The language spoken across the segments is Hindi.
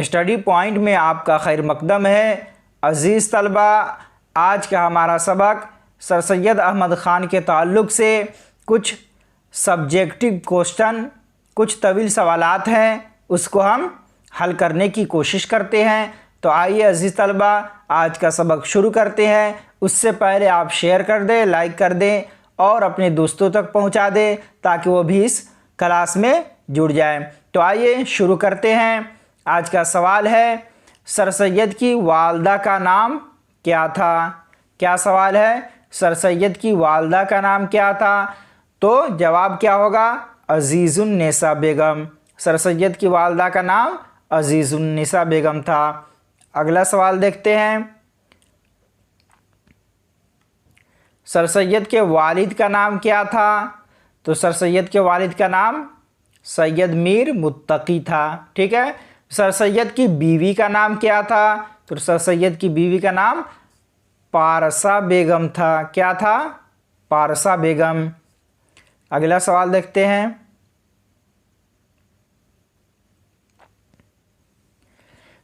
स्टडी पॉइंट में आपका खैर मकदम है। अज़ीज़ तलबा, आज का हमारा सबक सर सैयद अहमद ख़ान के ताल्लुक़ से कुछ सब्जेक्टिव क्वेश्चन, कुछ तवील सवालात हैं, उसको हम हल करने की कोशिश करते हैं। तो आइए अज़ीज़ तलबा, आज का सबक शुरू करते हैं। उससे पहले आप शेयर कर दें, लाइक कर दें और अपने दोस्तों तक पहुंचा दें ताकि वो भी इस क्लास में जुड़ जाएं। तो आइए शुरू करते हैं। आज का सवाल है, सर सैयद की वालदा का नाम क्या था? क्या सवाल है? सर सैयद की वालदा का नाम क्या था? तो जवाब क्या होगा? अज़ीज़ुन्निसा बेगम। सर सैयद की वालदा का नाम अज़ीज़ुन्निसा बेगम था। अगला सवाल देखते हैं, सर सैयद के वालिद का नाम क्या था? तो सर सैयद के वालिद का नाम सैयद मीर मुत्तकी था। ठीक है। सर सैयद की बीवी का नाम क्या था? तो सर सैयद की बीवी का नाम पारसा बेगम था। क्या था? पारसा बेगम। अगला सवाल देखते हैं,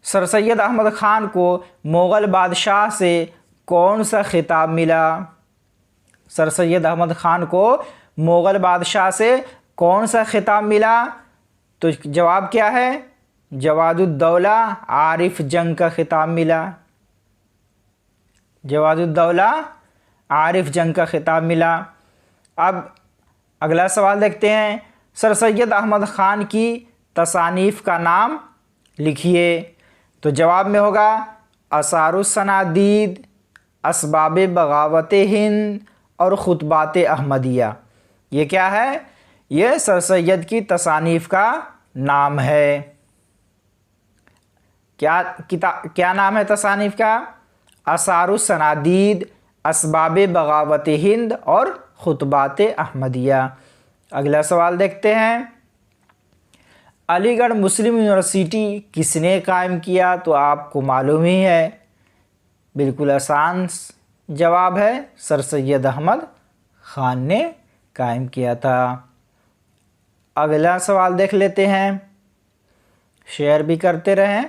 सर सैयद अहमद ख़ान को मुग़ल बादशाह से कौन सा खिताब मिला? सर सैयद अहमद ख़ान को मुग़ल बादशाह से कौन सा खिताब मिला? तो जवाब क्या है? जवादुद्दौला आरिफ जंग का खिताब मिला। जवादुद्दौला आरिफ जंग का खिताब मिला। अब अगला सवाल देखते हैं, सर सैयद अहमद ख़ान की तसानीफ़ का नाम लिखिए। तो जवाब में होगा असारुस्सनादीद, असबाब बगावत हिंद और खुतबात अहमदिया। ये क्या है? ये सर सैयद की तसानीफ़ का नाम है। क्या नाम है तसानीफ़ का? असारुस्सनादीद, असबाब बगावत हिंद और खुतबात अहमदिया। अगला सवाल देखते हैं, अलीगढ़ मुस्लिम यूनिवर्सिटी किसने कायम किया? तो आपको मालूम ही है, बिल्कुल आसान जवाब है, सर सैयद अहमद ख़ान ने कायम किया था। अगला सवाल देख लेते हैं, शेयर भी करते रहें।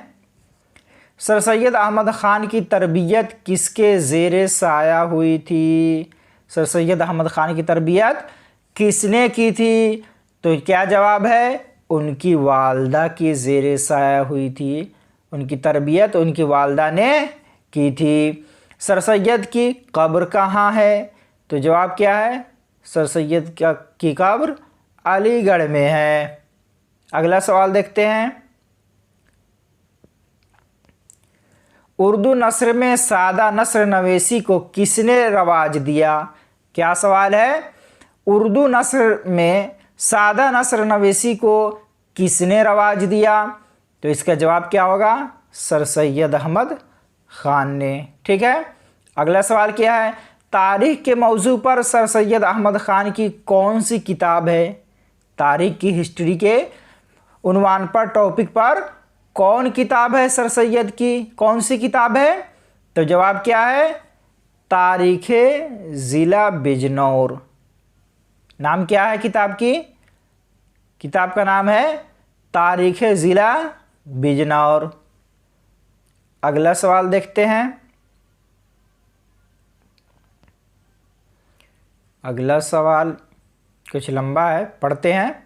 सर सैयद अहमद ख़ान की तरबियत किसके ज़ेरे साया हुई थी? सर सैयद अहमद ख़ान की तरबियत किसने की थी? तो क्या जवाब है? उनकी वालदा की ज़ेरे साया हुई थी। उनकी तरबियत उनकी वालदा ने की थी। सर सैयद की कब्र कहाँ है? तो जवाब क्या है? सर सैयद की कब्र अलीगढ़ में है। अगला सवाल देखते हैं, उर्दू नस्र में सादा नस्र नवेसी को किसने रवाज दिया? क्या सवाल है? उर्दू नस्र में सादा नस्र नवेसी को किसने रवाज दिया? तो इसका जवाब क्या होगा? सर सैयद अहमद ख़ान ने। ठीक है। अगला सवाल क्या है, तारीख़ के मौजू पर सर सैयद अहमद ख़ान की कौन सी किताब है? तारीख़ की हिस्ट्री के उन्वान पर, टॉपिक पर कौन किताब है सर सैयद की? कौन सी किताब है? तो जवाब क्या है? तारीख़ ज़िला बिजनौर। नाम क्या है किताब की? किताब का नाम है तारीख़ ज़िला बिजनौर। अगला सवाल देखते हैं, अगला सवाल कुछ लंबा है, पढ़ते हैं।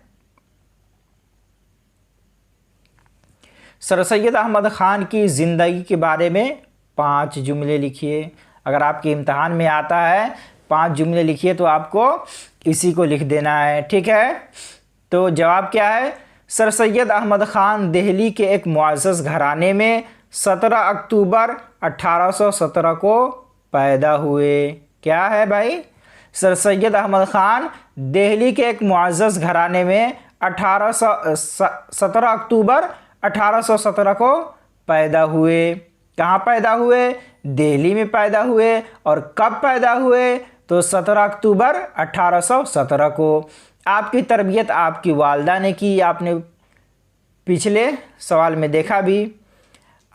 सर सैयद अहमद ख़ान की ज़िंदगी के बारे में 5 जुमले लिखिए। अगर आपके इम्तहान में आता है 5 जुमले लिखिए तो आपको इसी को लिख देना है। ठीक है। तो जवाब क्या है? सर सैयद अहमद ख़ान दिल्ली के एक मुअज़्ज़ज़ घराने में 17 अक्टूबर 1817 को पैदा हुए। क्या है भाई? सर सैयद अहमद ख़ान दिल्ली के एक मुअज़्ज़ज़ घराने में 17 अक्टूबर 1817 को पैदा हुए। कहाँ पैदा हुए? दिल्ली में पैदा हुए। और कब पैदा हुए? तो 17 अक्टूबर 1817 को। आपकी तरबियत आपकी वालदा ने की, आपने पिछले सवाल में देखा भी।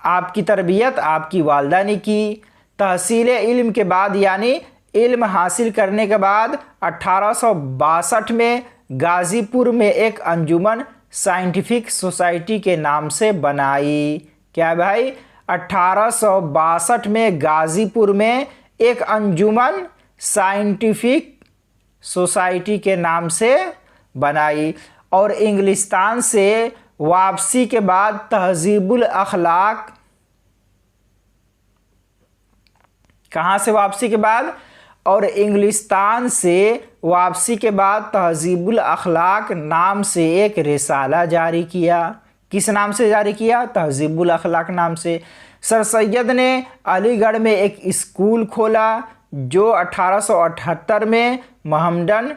आपकी तरबियत आपकी वालदा ने की। तहसील इल्म के बाद यानी इल्म हासिल करने के बाद 1862 में गाज़ीपुर में एक अंजुमन साइंटिफिक सोसाइटी के नाम से बनाई। क्या है भाई? 1862 में गाजीपुर में एक अंजुमन साइंटिफिक सोसाइटी के नाम से बनाई। और इंग्लिस्तान से वापसी के बाद तहजीबुल अखलाक, कहाँ से वापसी के बाद? और इंग्लिस्तान से वापसी के बाद तहजीबुल अखलाक नाम से एक रिसाला जारी किया। किस नाम से जारी किया? तहजीबुल अखलाक नाम से। सर सैयद ने अलीगढ़ में एक स्कूल खोला जो 1878 में मोहम्मडन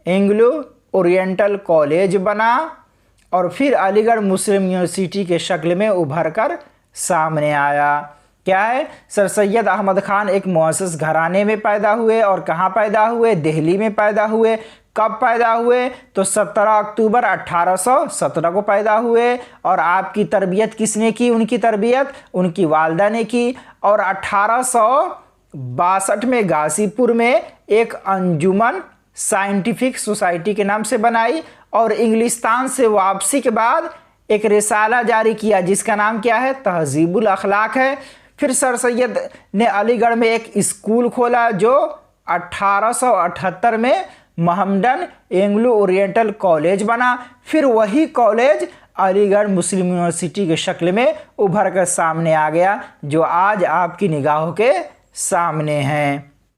एंग्लो ओरिएंटल कॉलेज बना और फिर अलीगढ़ मुस्लिम यूनिवर्सिटी के शक्ल में उभर कर सामने आया। क्या है? सर सैयद अहमद खान एक मुअस्सिस घराने में पैदा हुए। और कहाँ पैदा हुए? दिल्ली में पैदा हुए। कब पैदा हुए? तो 17 अक्टूबर 1817 को पैदा हुए। और आपकी तरबियत किसने की? उनकी तरबियत उनकी वालदा ने की। और 1862 में गाजीपुर में एक अंजुमन साइंटिफिक सोसाइटी के नाम से बनाई। और इंग्लिस्तान से वापसी के बाद एक रिसाला जारी किया जिसका नाम क्या है? तहजीबुल अखलाक है। फिर सर सैयद ने अलीगढ़ में एक स्कूल खोला जो 1878 में मोहम्मडन एंग्लो ओरिएंटल कॉलेज बना। फिर वही कॉलेज अलीगढ़ मुस्लिम यूनिवर्सिटी के शक्ल में उभर कर सामने आ गया जो आज आपकी निगाहों के सामने है।